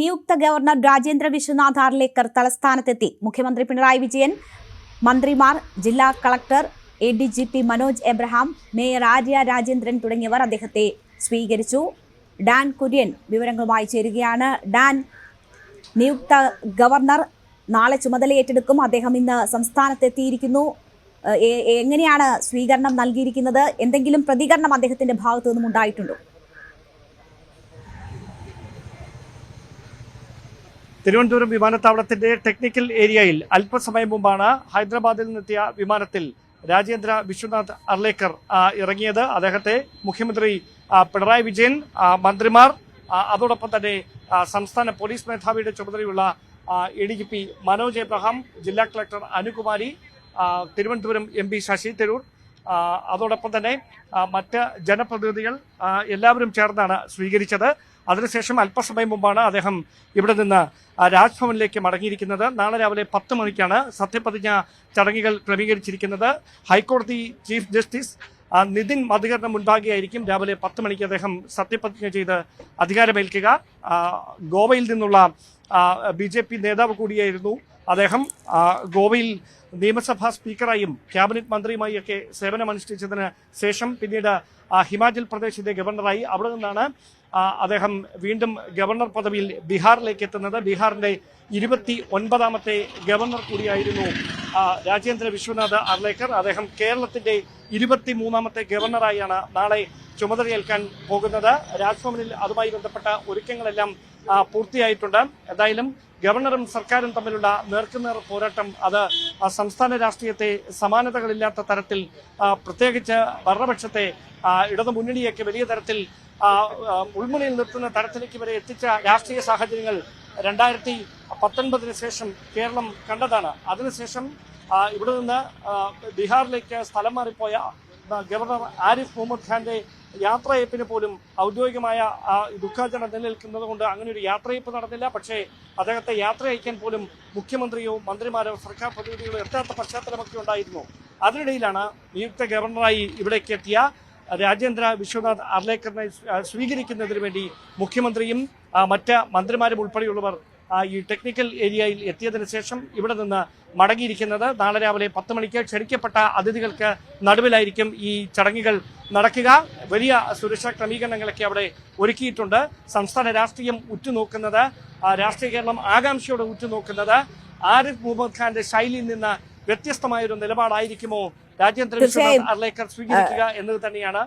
നിയുക്ത ഗവർണർ രാജേന്ദ്ര വിശ്വനാഥ് ആർലേക്കർ തലസ്ഥാനത്തെത്തി. മുഖ്യമന്ത്രി പിണറായി വിജയൻ, മന്ത്രിമാർ, ജില്ലാ collector, ADGP Manoj Abraham, mayor Arya Rajendran തുടങ്ങിയവർ അദ്ദേഹത്തെ സ്വീകരിച്ചു. ഡാൻ കുര്യൻ വിവരങ്ങളുമായി ചേരുകയാണ്. ഡാൻ, നിയുക്ത ഗവർണർ നാളെ ചുമതല ഏറ്റെടുക്കും. അദ്ദേഹം ഇന്ന് സംസ്ഥാനത്തെത്തിയിരിക്കുന്നു. എങ്ങനെയാണ് സ്വീകരണം നൽകിയിരിക്കുന്നത്? എന്തെങ്കിലും പ്രതികരണം അദ്ദേഹത്തിന്റെ ഭാഗത്തു നിന്നും ഉണ്ടായിട്ടുണ്ടോ? തിരുവനന്തപുരം വിമാനത്താവളത്തിന്റെ ടെക്നിക്കൽ ഏരിയയിൽ അല്പസമയം മുമ്പാണ് ഹൈദരാബാദിൽ നിന്നെത്തിയ വിമാനത്തിൽ രാജേന്ദ്ര വിശ്വനാഥ് അർലേക്കർ ഇറങ്ങിയത്. അദ്ദേഹത്തെ മുഖ്യമന്ത്രി പിണറായി വിജയൻ, മന്ത്രിമാർ, അതോടൊപ്പം തന്നെ സംസ്ഥാന പോലീസ് മേധാവിയുടെ ചുമതലയുള്ള ADGP മനോജ് എബ്രഹാം, ജില്ലാ കളക്ടർ അനുകുമാരി, തിരുവനന്തപുരം MP ശശി തരൂർ, അതോടൊപ്പം തന്നെ മറ്റ് ജനപ്രതിനിധികൾ എല്ലാവരും ചേർന്നാണ് സ്വീകരിച്ചത്. അതിനുശേഷം അല്പസമയം മുമ്പാണ് അദ്ദേഹം ഇവിടെ നിന്ന് രാജ്ഭവനിലേക്ക് മടങ്ങിയിരിക്കുന്നത്. നാളെ രാവിലെ 10 മണിക്കാണ് സത്യപ്രതിജ്ഞ ചടങ്ങുകൾ ക്രമീകരിച്ചിരിക്കുന്നത്. ഹൈക്കോടതി ചീഫ് ജസ്റ്റിസ് നിതിൻ മധുകറിന് മുൻപാകെയായിരിക്കും രാവിലെ 10 മണിക്ക് അദ്ദേഹം സത്യപ്രതിജ്ഞ ചെയ്ത് അധികാരമേൽക്കുക. ഗോവയിൽ നിന്നുള്ള BJP നേതാവ് കൂടിയായിരുന്നു അദ്ദേഹം. ഗോവയിൽ നിയമസഭാ സ്പീക്കറായും ക്യാബിനറ്റ് മന്ത്രിയുമായൊക്കെ സേവനമനുഷ്ഠിച്ചതിന് ശേഷം പിന്നീട് ഹിമാചൽ പ്രദേശിന്റെ ഗവർണറായി. അവിടെ നിന്നാണ് അദ്ദേഹം വീണ്ടും ഗവർണർ പദവിയിൽ ബീഹാറിലേക്ക് എത്തുന്നത്. ബീഹാറിന്റെ 29ാമത്തെ ഗവർണർ കൂടിയായിരുന്നു രാജേന്ദ്ര വിശ്വനാഥ് അർലേക്കർ. അദ്ദേഹം കേരളത്തിന്റെ 23ാമത്തെ ഗവർണറായാണ് നാളെ ചുമതലയേൽക്കാൻ പോകുന്നത്. രാജ്ഭവനിൽ അതുമായി ബന്ധപ്പെട്ട ഒരുക്കങ്ങളെല്ലാം പൂർത്തിയായിട്ടുണ്ട്. എന്തായാലും ഗവർണറും സർക്കാരും തമ്മിലുള്ള നേർക്കുനേർ പോരാട്ടം അത് സംസ്ഥാന രാഷ്ട്രീയത്തെ സമാനതകളില്ലാത്ത തരത്തിൽ, പ്രത്യേകിച്ച് ഭരണപക്ഷത്തെ ഇടതു മുന്നണിയൊക്കെ വലിയ തരത്തിൽ ഉൾമുനയിൽ നിർത്തുന്ന തരത്തിലേക്ക് വരെ എത്തിച്ച രാഷ്ട്രീയ സാഹചര്യങ്ങൾ 2019 ശേഷം കേരളം കണ്ടതാണ്. അതിനുശേഷം ഇവിടെ നിന്ന് ബീഹാറിലേക്ക് സ്ഥലം മാറിപ്പോയ ഗവർണർ ആരിഫ് മുഹമ്മദ് ഖാന്റെ യാത്രയപ്പിന് പോലും ഔദ്യോഗികമായ ദുഃഖാചരണം നിലനിൽക്കുന്നത് കൊണ്ട് അങ്ങനെ ഒരു യാത്രയപ്പ് നടന്നില്ല. പക്ഷേ അദ്ദേഹത്തെ യാത്ര അയക്കാൻ പോലും മുഖ്യമന്ത്രിയോ മന്ത്രിമാരോ സർക്കാർ പ്രതിനിധികളോ എത്താത്ത പശ്ചാത്തലമൊക്കെ ഉണ്ടായിരുന്നു. അതിനിടയിലാണ് നിയുക്ത ഗവർണറായി ഇവിടേക്ക് എത്തിയ രാജേന്ദ്ര വിശ്വനാഥ് അർലേക്കറിനെ സ്വീകരിക്കുന്നതിന് വേണ്ടി മുഖ്യമന്ത്രിയും മറ്റ് മന്ത്രിമാരും ഉൾപ്പെടെയുള്ളവർ ഈ ടെക്നിക്കൽ ഏരിയയിൽ എത്തിയതിനു ശേഷം ഇവിടെ നിന്ന് മടങ്ങിയിരിക്കുന്നത്. നാളെ രാവിലെ 10 മണിക്ക് ക്ഷണിക്കപ്പെട്ട അതിഥികൾക്ക് നടുവിലായിരിക്കും ഈ ചടങ്ങുകൾ നടക്കുക. വലിയ സുരക്ഷാ ക്രമീകരണങ്ങളൊക്കെ അവിടെ ഒരുക്കിയിട്ടുണ്ട്. സംസ്ഥാന രാഷ്ട്രീയം ഉറ്റുനോക്കുന്നത്, രാഷ്ട്രീയ കേരളം ആകാംക്ഷയോടെ ഉറ്റുനോക്കുന്നത് ആരിഫ് മുഹമ്മദ് ഖാന്റെ ശൈലിയിൽ നിന്ന് വ്യത്യസ്തമായൊരു നിലപാടായിരിക്കുമോ രാജേന്ദ്ര വിശ്വനാഥ് അർലേക്കർ സ്വീകരിക്കുക എന്നത് തന്നെയാണ്.